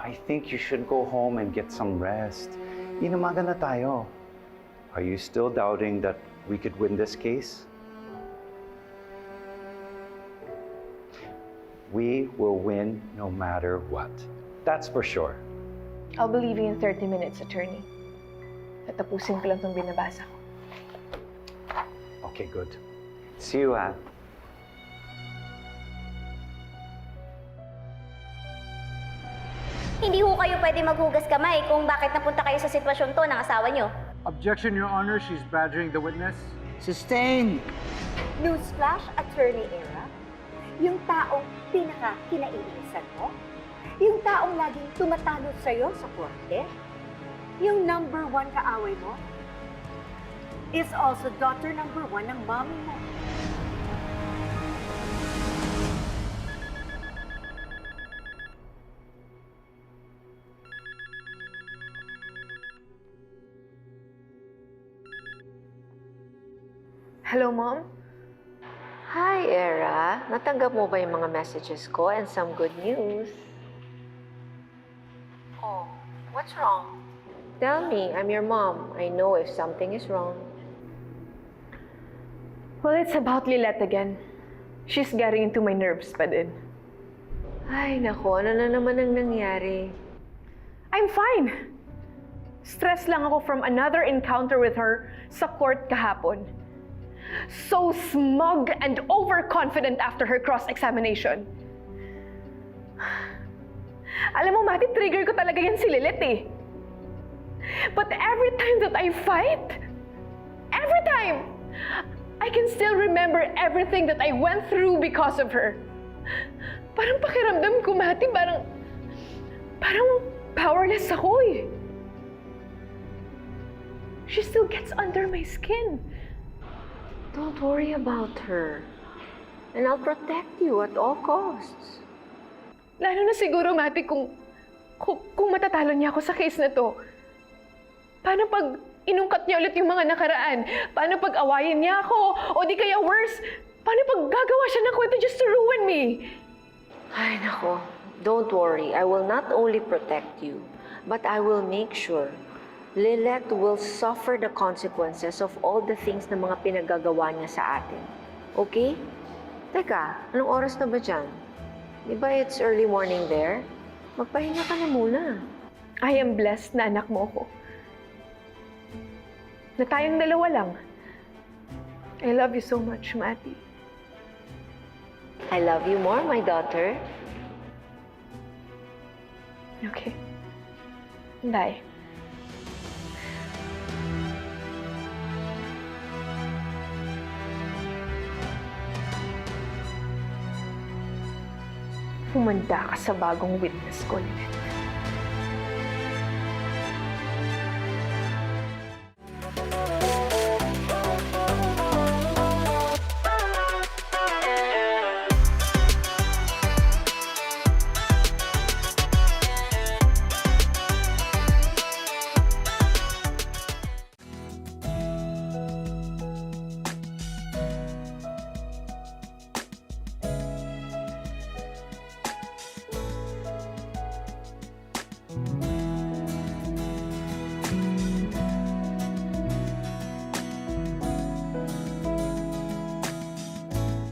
I think you should go home and get some rest. Inamaga na tayo. Are you still doubting that we could win this case? We will win no matter what. That's for sure. I'll be leaving in 30 minutes, attorney. Tatapusin ko lang itong binabasa ko. Okay, good. See you, Anne. Hindi ho kayo pwede maghugas kamay kung bakit napunta kayo sa sitwasyon to ng asawa nyo. Objection, Your Honor. She's badgering the witness. Sustained! Newsflash, Attorney Era, yung taong pinaka-kinaiinisan mo, yung taong laging tumatalo sa'yo sa korte, yung number 1 kaaway mo, is also daughter number 1 ng mommy mo. Hello, Mom? Hi, Era. Natanggap mo ba yung mga messages ko and some good news? Oh, what's wrong? Tell me, I'm your mom. I know if something is wrong. Well, it's about Lilette again. She's getting into my nerves pa din. Ay, naku, ano na naman ang nangyari? I'm fine. Stress lang ako from another encounter with her sa court kahapon. So smug and overconfident after her cross-examination. Alam mo, Mati, trigger ko talaga yan si Lilith eh. But every time that I fight, every time, I can still remember everything that I went through because of her. Parang pakiramdam ko, Mati, parang powerless ako eh. She still gets under my skin. Don't worry about her. And I'll protect you at all costs. Lalo na siguro, Mati, kung matatalo niya ako sa case na to. Paano pag inungkat niya ulit yung mga nakaraan? Paano pag awayin niya ako? O di kaya worse, paano pag gagawa siya ng kwento just to ruin me? Ay, nako. Don't worry. I will not only protect you, but I will make sure Lilette will suffer the consequences of all the things na mga pinagagawa niya sa atin. Okay? Teka, anong oras na ba dyan? Di ba it's early morning there? Magpahinga ka na muna. I am blessed na anak mo ko. Na tayong dalawa lang. I love you so much, Mati. I love you more, my daughter. Okay. Bye. Humanda ka sa bagong witness ko, Lilith.